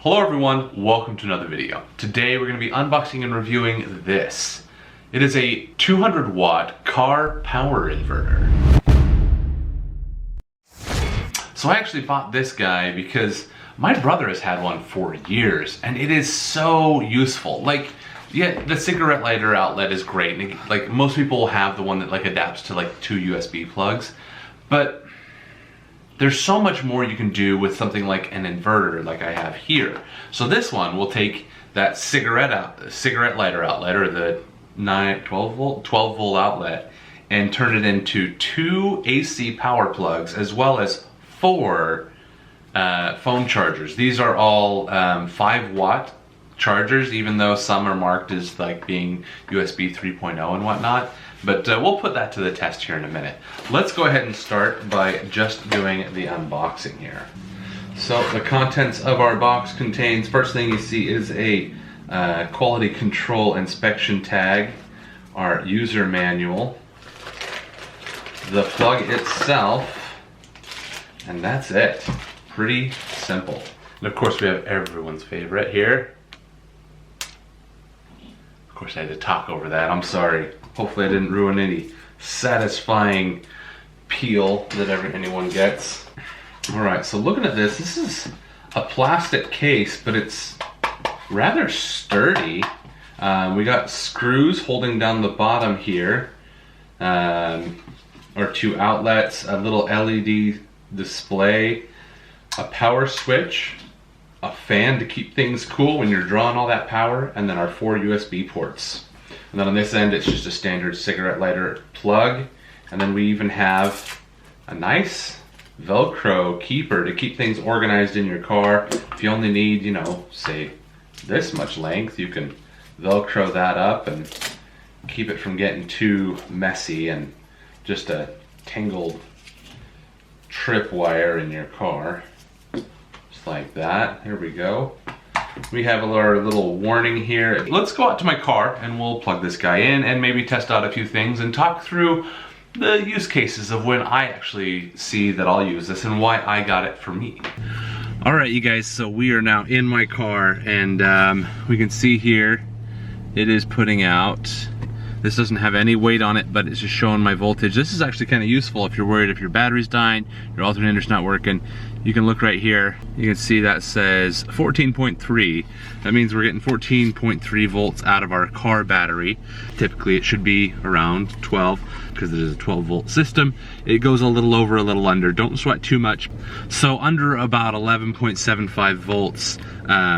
Hello everyone, welcome to another video. Today we're going to be unboxing and reviewing this. It is a 200 watt car power inverter. So I actually bought this guy because my brother has had one for years and it is so useful. Like, yeah, the cigarette lighter outlet is great. And like most people will have the one that like adapts to like 2 USB plugs, but there's so much more you can do with something like an inverter like I have here. So this one will take that cigarette lighter outlet, or the 12 volt outlet, and turn it into 2 AC power plugs as well as 4 phone chargers. These are all 5 watt chargers, even though some are marked as like being USB 3.0 and whatnot. But we'll put that to the test here in a minute. Let's go ahead and start by just doing the unboxing here. So the contents of our box contains, first thing you see is a quality control inspection tag, our user manual, the plug itself, and that's it. Pretty simple. And of course we have everyone's favorite here. Of course I had to talk over that, I'm sorry. Hopefully I didn't ruin any satisfying peel that anyone gets. Alright, so looking at this, this is a plastic case, but it's rather sturdy. We got screws holding down the bottom here, our 2 outlets, a little LED display, a power switch, a fan to keep things cool when you're drawing all that power, and then our 4 USB ports. And then on this end, it's just a standard cigarette lighter plug. And then we even have a nice Velcro keeper to keep things organized in your car. If you only need, you know, say this much length, you can Velcro that up and keep it from getting too messy and just a tangled tripwire in your car. Just like that. Here we go. We have our little warning here. Let's go out to my car and we'll plug this guy in and maybe test out a few things and talk through the use cases of when I actually see that I'll use this and why I got it for me. Alright you guys, so we are now in my car and we can see here it is putting out, this doesn't have any weight on it, but it's just showing my voltage. This is actually kind of useful if you're worried if your battery's dying, your alternator's not working. You can look right here, you can see that says 14.3. That means we're getting 14.3 volts out of our car battery. Typically it should be around 12 because it is a 12 volt system. It goes a little over, a little under, don't sweat too much. So under about 11.75 volts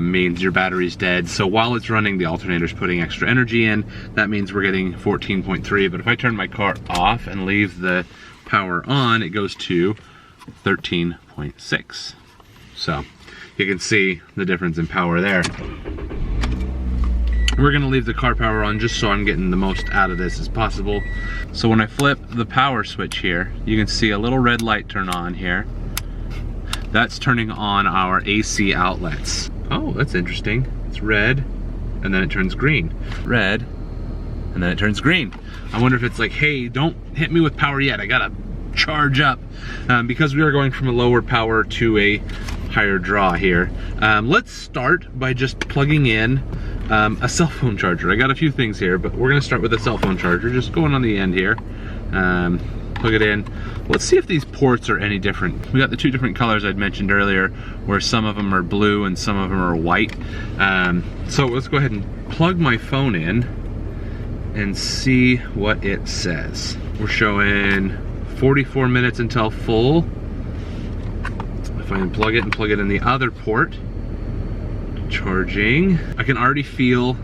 means your battery's dead. So while it's running, the alternator's putting extra energy in. That means we're getting 14.3, but if I turn my car off and leave the power on, it goes to 13.6. So you can see the difference in power there. We're gonna leave the car power on just so I'm getting the most out of this as possible. So when I flip the power switch here, you can see a little red light turn on here. That's turning on our AC outlets. Oh, that's interesting. It's red and then it turns green. Red and then it turns green. I wonder if it's like, hey, don't hit me with power yet, I gotta charge up, because we are going from a lower power to a higher draw here. Let's start by just plugging in a cell phone charger. I got a few things here, but we're gonna start with a cell phone charger, just going on the end here. Plug it in. Let's see if these ports are any different. We got the 2 different colors I'd mentioned earlier, where some of them are blue and some of them are white. So let's go ahead and plug my phone in and see what it says. We're showing 44 minutes until full. If I unplug it and plug it in the other port, charging. I can already feel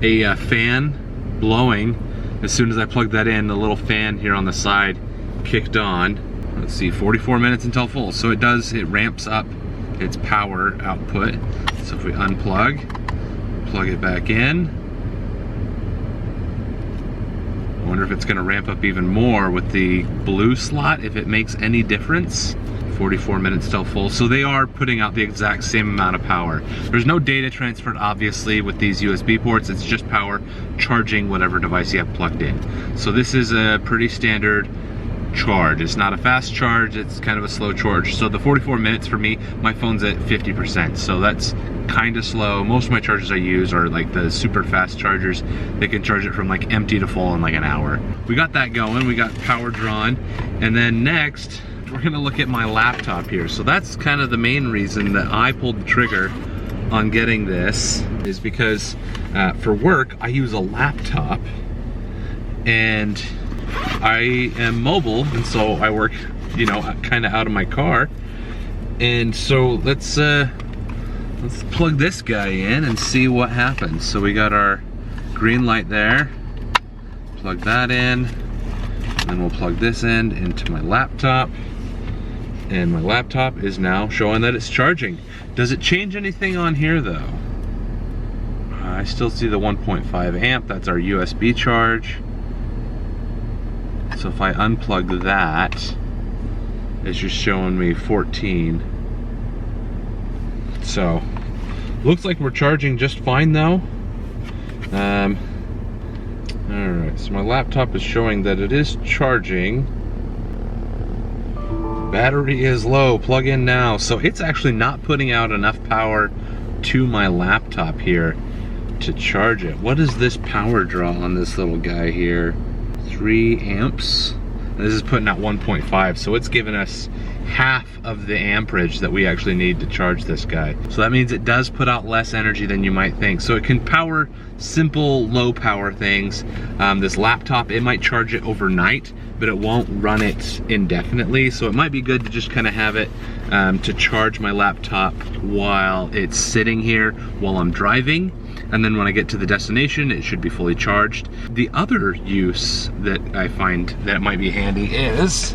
a fan blowing. As soon as I plug that in, the little fan here on the side kicked on. Let's see, 44 minutes until full. So it ramps up its power output. So if we unplug, plug it back in, I wonder if it's gonna ramp up even more with the blue slot, if it makes any difference. 44 minutes till full. So they are putting out the exact same amount of power. There's no data transferred, obviously, with these USB ports. It's just power charging whatever device you have plugged in. So this is a pretty standard charge. It's not a fast charge, it's kind of a slow charge. So the 44 minutes for me, my phone's at 50%, so that's kind of slow. Most of my chargers I use are like the super fast chargers. They can charge it from like empty to full in like an hour. We got that going, we got power drawn, and then next, we're gonna look at my laptop here. So that's kind of the main reason that I pulled the trigger on getting this, is because for work, I use a laptop, and I am mobile, and so I work, you know, kind of out of my car. And so let's plug this guy in and see what happens. So we got our green light there. Plug that in, and then we'll plug this end into my laptop. And my laptop is now showing that it's charging. Does it change anything on here though? I still see the 1.5 amp, that's our USB charge. So if I unplug that, it's just showing me 14. So, looks like we're charging just fine though. Alright, so my laptop is showing that it is charging. Battery is low, plug in now. So it's actually not putting out enough power to my laptop here to charge it. What is this power draw on this little guy here? 3 amps. This is putting out 1.5, so it's giving us half of the amperage that we actually need to charge this guy. So that means it does put out less energy than you might think. So it can power simple low power things. This laptop, it might charge it overnight, but it won't run it indefinitely. So it might be good to just kind of have it to charge my laptop while it's sitting here while I'm driving. And then when I get to the destination, it should be fully charged. The other use that I find that might be handy is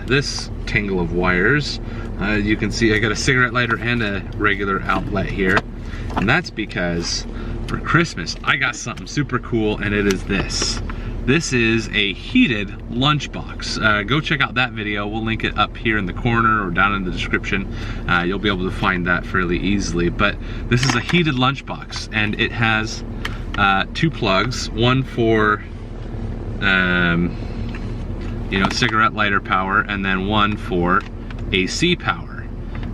this tangle of wires. You can see I got a cigarette lighter and a regular outlet here. And that's because for Christmas, I got something super cool, and it is this. This is a heated lunchbox. Go check out that video. We'll link it up here in the corner or down in the description. You'll be able to find that fairly easily. But this is a heated lunchbox, and it has 2 plugs. One for you know, cigarette lighter power, and then one for AC power.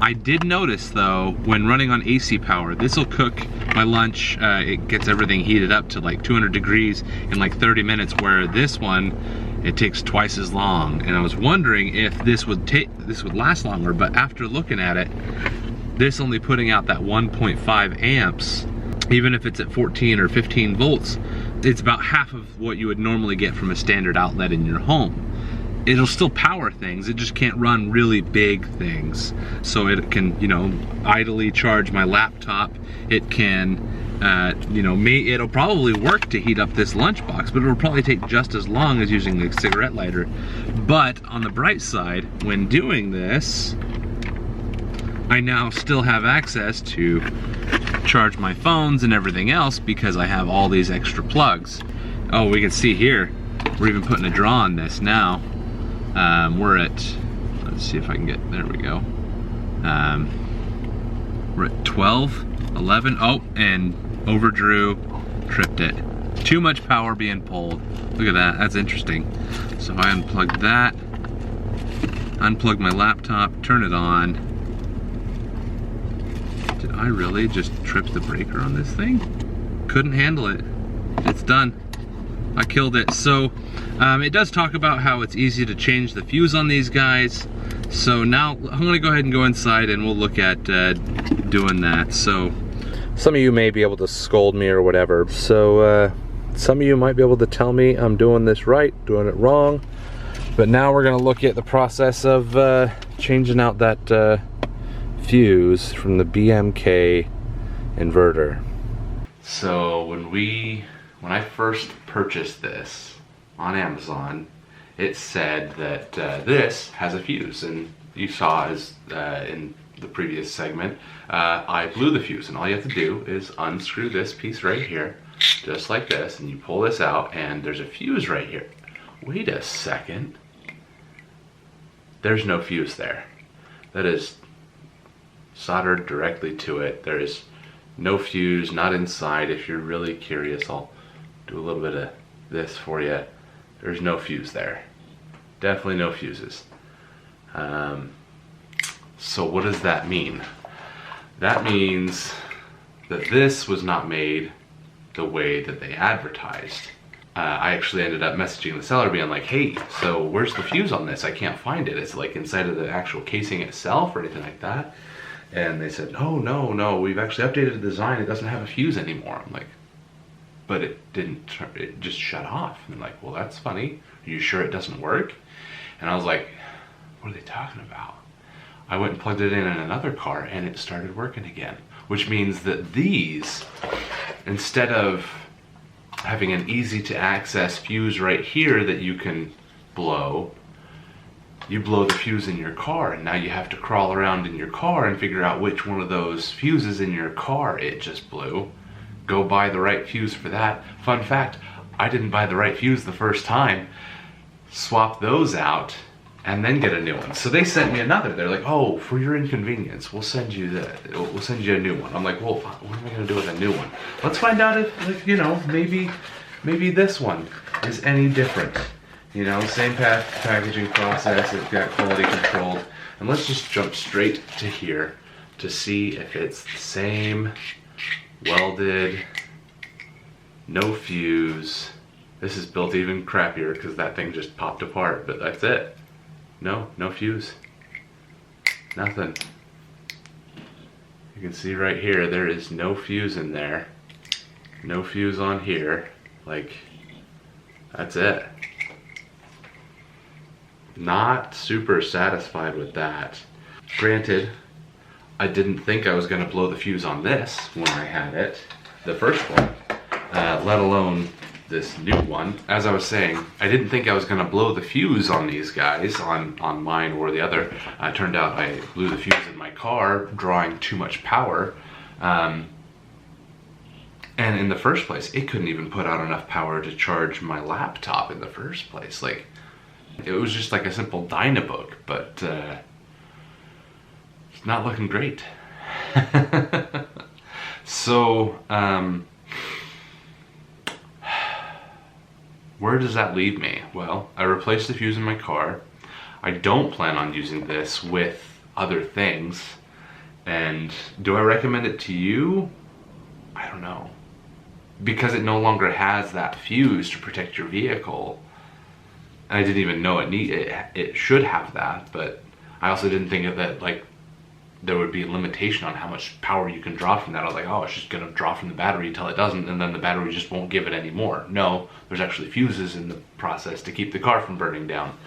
I did notice though, when running on AC power, this will cook my lunch. It gets everything heated up to like 200 degrees in like 30 minutes, where this one, it takes twice as long. And I was wondering if this would last longer, but after looking at it, this only putting out that 1.5 amps, even if it's at 14 or 15 volts, it's about half of what you would normally get from a standard outlet in your home. It'll still power things, it just can't run really big things. So it can, you know, idly charge my laptop. It can, you know, it'll probably work to heat up this lunchbox, but it'll probably take just as long as using the cigarette lighter. But on the bright side, when doing this, I now still have access to charge my phones and everything else because I have all these extra plugs. Oh, we can see here, we're even putting a draw on this now. We're at, let's see if I can get, there we go. We're at 12, 11, oh, and overdrew, tripped it. Too much power being pulled. Look at that, that's interesting. So I unplugged that, unplug my laptop, turn it on. Did I really just trip the breaker on this thing? Couldn't handle it. It's done. I killed it. So it does talk about how it's easy to change the fuse on these guys. So now I'm gonna go ahead and go inside and we'll look at doing that. So some of you may be able to scold me or whatever. So some of you might be able to tell me I'm doing this right, doing it wrong. But now we're gonna look at the process of changing out that fuse from the BMK inverter. So when I first purchased this on Amazon, it said that this has a fuse, and you saw as in the previous segment, I blew the fuse, and all you have to do is unscrew this piece right here, just like this, and you pull this out, and there's a fuse right here. Wait a second. There's no fuse there. That is soldered directly to it. There is no fuse, not inside. If you're really curious, I'll do a little bit of this for you. There's no fuse there. Definitely no fuses. So what does that mean? That means that this was not made the way that they advertised. I actually ended up messaging the seller being like, hey, so where's the fuse on this? I can't find it. It's like inside of the actual casing itself or anything like that. And they said, oh, no, we've actually updated the design. It doesn't have a fuse anymore. I'm like, but it didn't, it just shut off. And I'm like, well, that's funny. Are you sure it doesn't work? And I was like, what are they talking about? I went and plugged it in another car and it started working again. Which means that these, instead of having an easy to access fuse right here that you can blow, you blow the fuse in your car, and now you have to crawl around in your car and figure out which one of those fuses in your car it just blew. Go buy the right fuse for that. Fun fact, I didn't buy the right fuse the first time. Swap those out and then get a new one. So they sent me another. They're like, oh, for your inconvenience, we'll send you a new one. I'm like, well, what am I gonna do with a new one? Let's find out if you know, maybe this one is any different. You know, same packaging process, it's got quality controlled. And let's just jump straight to here to see if it's the same, welded, no fuse. This is built even crappier because that thing just popped apart, but that's it. No fuse. Nothing. You can see right here, there is no fuse in there. No fuse on here. Like, that's it. Not super satisfied with that. Granted, I didn't think I was gonna blow the fuse on this when I had it, the first one, let alone this new one. As I was saying, I didn't think I was gonna blow the fuse on these guys, on mine or the other. Turned out I blew the fuse in my car, drawing too much power. And in the first place, it couldn't even put out enough power to charge my laptop in the first place. Like, it was just like a simple Dynabook, but it's not looking great. So, where does that leave me? Well, I replaced the fuse in my car. I don't plan on using this with other things. And do I recommend it to you? I don't know. Because it no longer has that fuse to protect your vehicle. I didn't even know it should have that, but I also didn't think of that, like, there would be a limitation on how much power you can draw from that. I was like, oh, it's just gonna draw from the battery until it doesn't, and then the battery just won't give it anymore. No, there's actually fuses in the process to keep the car from burning down.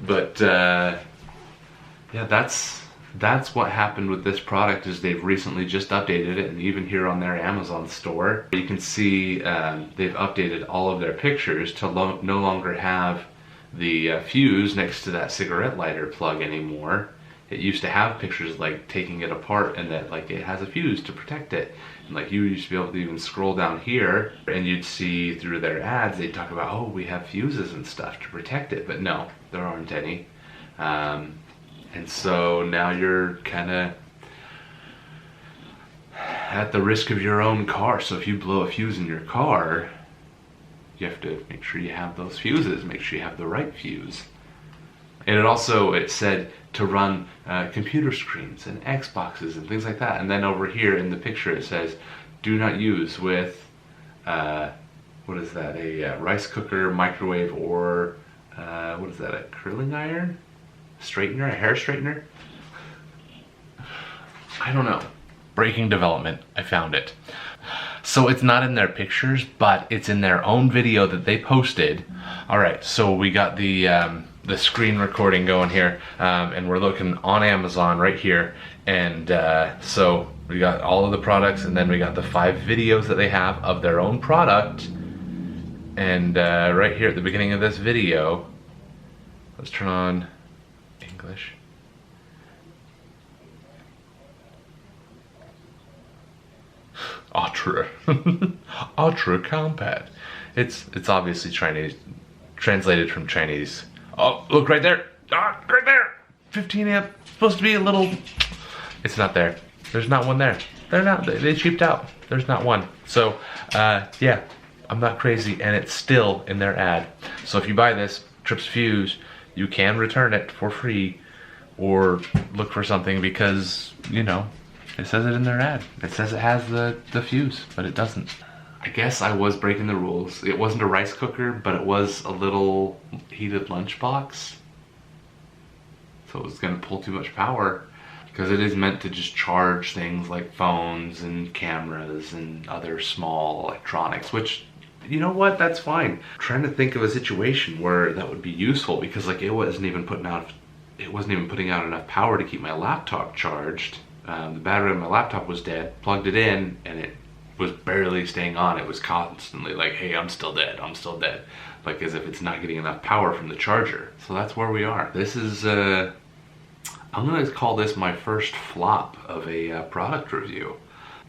But yeah, that's what happened with this product. Is they've recently just updated it, and even here on their Amazon store, you can see they've updated all of their pictures to no longer have the fuse next to that cigarette lighter plug anymore. It used to have pictures like taking it apart and that like it has a fuse to protect it. And like you used to be able to even scroll down here and you'd see through their ads, they'd talk about, oh, we have fuses and stuff to protect it. But no, there aren't any. And so now you're kind of at the risk of your own car. So if you blow a fuse in your car, you have to make sure you have those fuses, make sure you have the right fuse. And it said to run computer screens and Xboxes and things like that. And then over here in the picture it says, do not use with, what is that, a rice cooker, microwave, or what is that, a curling iron? Straightener, a hair straightener? I don't know. Breaking development, I found it. So it's not in their pictures, but it's in their own video that they posted. All right, so we got the screen recording going here, and we're looking on Amazon right here. And so we got all of the products, and then we got the 5 videos that they have of their own product. And right here at the beginning of this video, let's turn on English. Ultra. Ultra compact. It's obviously Chinese, translated from Chinese. Oh, look right there. Ah, right there. 15 amp. Supposed to be a little. It's not there. There's not one there. They're not. They cheaped out. There's not one. So, yeah, I'm not crazy, and it's still in their ad. So if you buy this, trips fuse, you can return it for free or look for something, because, you know, it says it in their ad. It says it has the fuse, but it doesn't. I guess I was breaking the rules. It wasn't a rice cooker, but it was a little heated lunchbox. So it was gonna pull too much power, because it is meant to just charge things like phones and cameras and other small electronics, which, you know what, that's fine. I'm trying to think of a situation where that would be useful, because like it wasn't even putting out enough power to keep my laptop charged. The battery on my laptop was dead, plugged it in, and it was barely staying on. It was constantly like, hey, I'm still dead, like as if it's not getting enough power from the charger. So that's where we are. This is I'm gonna call this my first flop of a product review.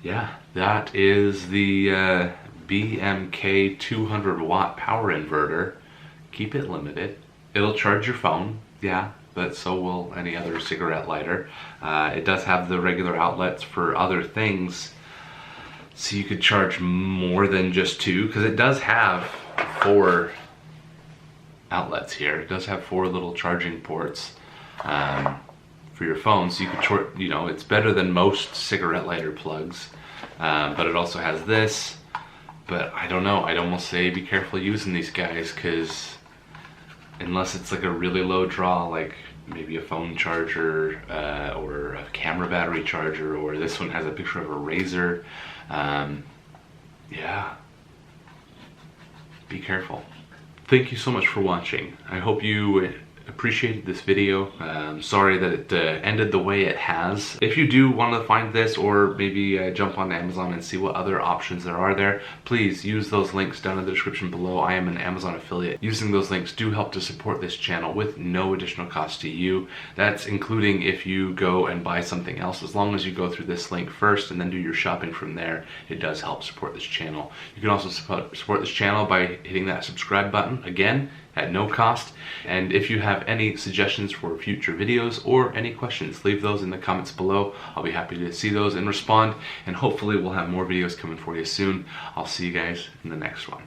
Yeah, that is the BMK 200 watt power inverter. Keep it limited. It'll charge your phone, yeah, but so will any other cigarette lighter. It does have the regular outlets for other things, so you could charge more than just 2, because it does have 4 outlets here. It does have 4 little charging ports for your phone, so you could you know, it's better than most cigarette lighter plugs. But it also has this. But I don't know, I'd almost say be careful using these guys, because unless it's like a really low draw, like maybe a phone charger or a camera battery charger, or this one has a picture of a razor. Yeah, be careful. Thank you so much for watching. I hope you appreciated this video. Sorry that it ended the way it has. If you do want to find this, or maybe jump on Amazon and see what other options there are there, please use those links down in the description below. I am an Amazon affiliate. Using those links do help to support this channel with no additional cost to you. That's including if you go and buy something else. As long as you go through this link first and then do your shopping from there, it does help support this channel. You can also support this channel by hitting that subscribe button, again, at no cost. And if you have any suggestions for future videos or any questions, leave those in the comments below. I'll be happy to see those and respond, and hopefully we'll have more videos coming for you soon. I'll see you guys in the next one.